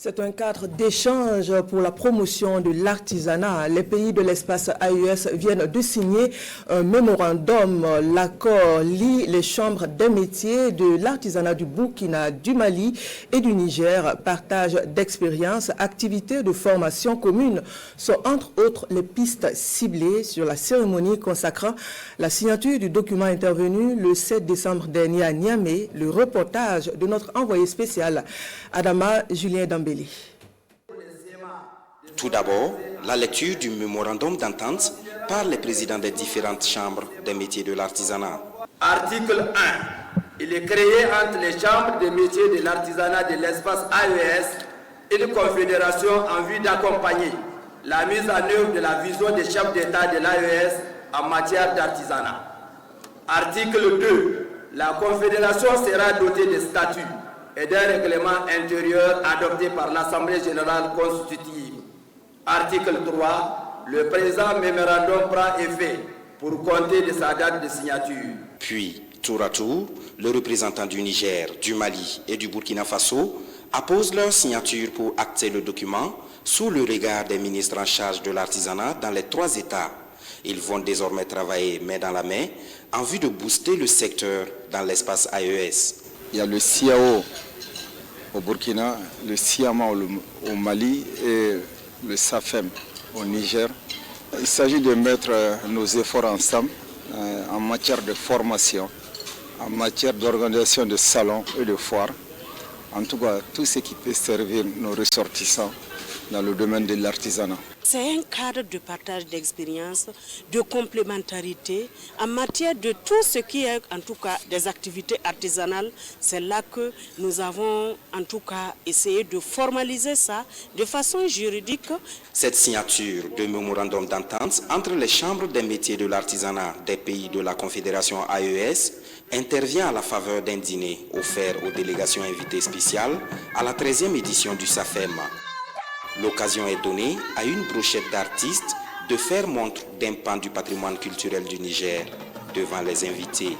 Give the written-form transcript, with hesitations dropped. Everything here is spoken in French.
C'est un cadre d'échange pour la promotion de l'artisanat. Les pays de l'espace AES viennent de signer un mémorandum. L'accord lie les chambres des métiers de l'artisanat du Burkina, du Mali et du Niger. Partage d'expériences, activités de formation commune sont entre autres les pistes ciblées sur la cérémonie consacrant la signature du document intervenu le 7 décembre dernier à Niamey. Le reportage de notre envoyé spécial Adama Julien Dambélé. Tout d'abord, la lecture du mémorandum d'entente par les présidents des différentes chambres des métiers de l'artisanat. Article 1. Il est créé entre les chambres des métiers de l'artisanat de l'espace AES une confédération en vue d'accompagner la mise en œuvre de la vision des chefs d'État de l'AES en matière d'artisanat. Article 2. La confédération sera dotée de statuts et d'un règlement intérieur adopté par l'Assemblée générale constitutive. Article 3. Le présent mémorandum prend effet pour compter de sa date de signature. Puis, tour à tour, le représentant du Niger, du Mali et du Burkina Faso apposent leur signature pour acter le document sous le regard des ministres en charge de l'artisanat dans les 3 États. Ils vont désormais travailler main dans la main en vue de booster le secteur dans l'espace AES. Il y a le CIAO au Burkina, le CIAMA au Mali et le SAFEM au Niger. Il s'agit de mettre nos efforts ensemble en matière de formation, en matière d'organisation de salons et de foires. En tout cas, tout ce qui peut servir nos ressortissants dans le domaine de l'artisanat. C'est un cadre de partage d'expériences, de complémentarité en matière de tout ce qui est en tout cas des activités artisanales. C'est là que nous avons en tout cas essayé de formaliser ça de façon juridique. Cette signature de mémorandum d'entente entre les chambres des métiers de l'artisanat des pays de la Confédération AES intervient à la faveur d'un dîner offert aux délégations invitées spéciales à la 13e édition du SAFEM. L'occasion est donnée à une brochette d'artistes de faire montre d'un pan du patrimoine culturel du Niger devant les invités.